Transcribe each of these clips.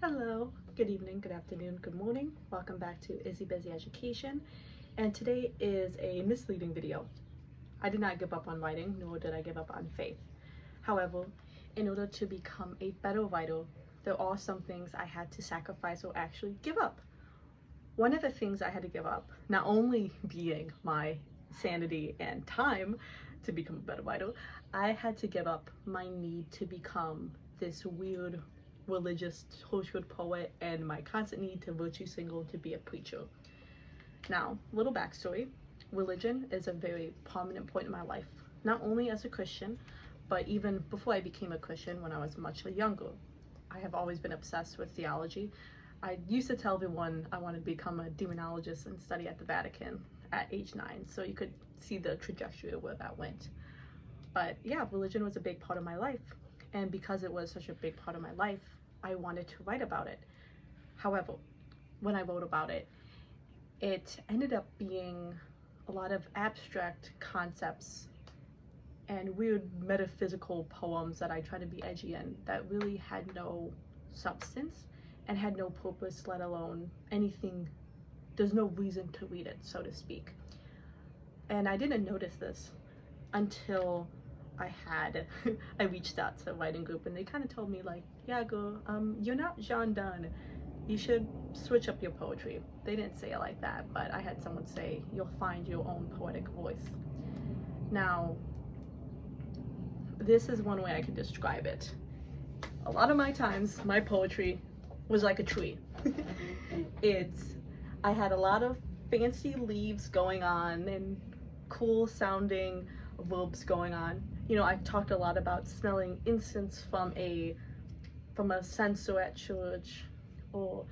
Hello, good evening, good afternoon, good morning. Welcome back to Izzy Busy Education. And today is a misleading video. I did not give up on writing, nor did I give up on faith. However, in order to become a better writer, there are some things I had to sacrifice or actually give up. One of the things I had to give up, not only being my sanity and time to become a better writer, I had to give up my need to become this weird religious tortured poet and my constant need to virtue signal to be a preacher. Now, little backstory. Religion is a very prominent point in my life, not only as a Christian, but even before I became a Christian when I was much younger. I have always been obsessed with theology. I used to tell everyone I wanted to become a demonologist and study at the Vatican at age 9, so you could see the trajectory of where that went. But yeah, religion was a big part of my life, and because it was such a big part of my life, I wanted to write about it. However, when I wrote about it, it ended up being a lot of abstract concepts and weird metaphysical poems that I tried to be edgy in that really had no substance and had no purpose, let alone anything. There's no reason to read it, so to speak. And I didn't notice this until I reached out to a writing group, and they kind of told me like, yeah girl, you're not Jean Donne, you should switch up your poetry. They didn't say it like that, but I had someone say you'll find your own poetic voice. Now, this is one way I could describe it. A lot of my times, my poetry was like a tree. I had a lot of fancy leaves going on and cool sounding verbs going on. You know, I talked a lot about smelling incense from a censer at church, or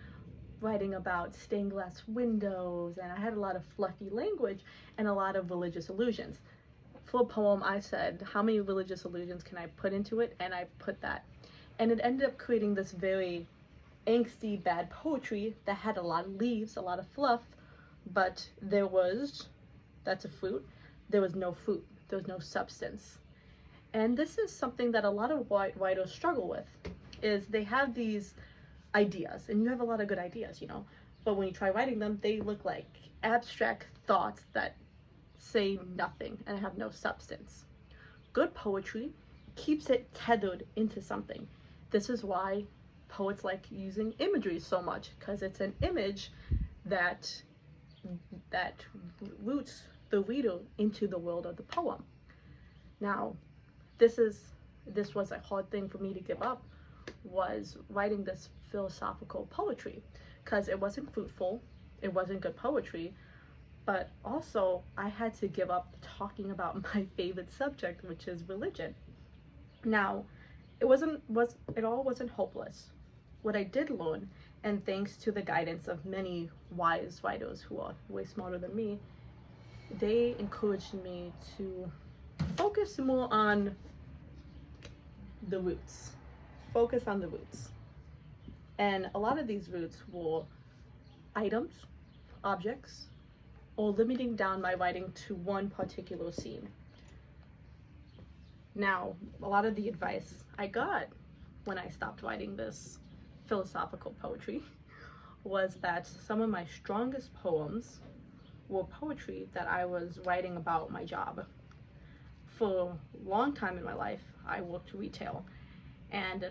writing about stained glass windows, and I had a lot of fluffy language and a lot of religious allusions. For a poem, I said, how many religious allusions can I put into it? And I put that. And it ended up creating this very angsty, bad poetry that had a lot of leaves, a lot of fluff, but that's a fruit, there was no fruit, there was no substance. And this is something that a lot of writers struggle with, is they have these ideas, and you have a lot of good ideas, you know, but when you try writing them, they look like abstract thoughts that say nothing and have no substance. Good poetry keeps it tethered into something. This is why poets like using imagery so much, because it's an image that roots the reader into the world of the poem. Now, this was a hard thing for me to give up, was writing this philosophical poetry, because it wasn't fruitful, it wasn't good poetry, but also I had to give up talking about my favorite subject, which is religion. Now, it all wasn't hopeless. What I did learn, and thanks to the guidance of many wise writers who are way smarter than me, they encouraged me to focus more on the roots. Focus on the roots. And a lot of these roots were items, objects, or limiting down my writing to one particular scene. Now, a lot of the advice I got when I stopped writing this philosophical poetry was that some of my strongest poems were poetry that I was writing about my job. For a long time in my life, I worked retail, and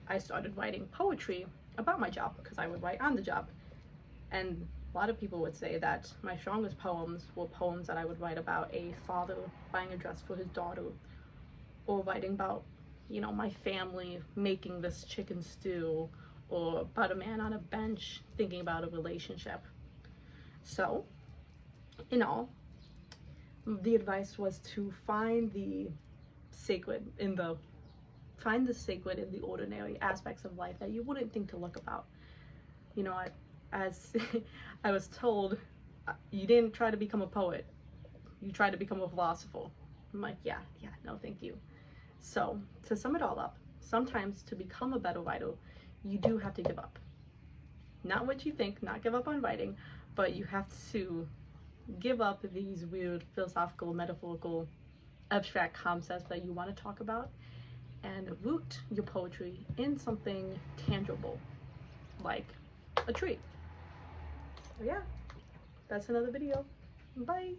I started writing poetry about my job because I would write on the job. And a lot of people would say that my strongest poems were poems that I would write about a father buying a dress for his daughter, or writing about, you know, my family making this chicken stew, or about a man on a bench thinking about a relationship. So, in all, the advice was to find the sacred in the ordinary aspects of life that you wouldn't think to look about. You know, as I was told, you didn't try to become a poet, you tried to become a philosopher. I'm like, yeah, no thank you. So, to sum it all up, sometimes to become a better writer, you do have to give up. Not what you think, not give up on writing, but you have to give up these weird philosophical, metaphorical, abstract concepts that you want to talk about, and root your poetry in something tangible. like a tree. So yeah, that's another video. Bye.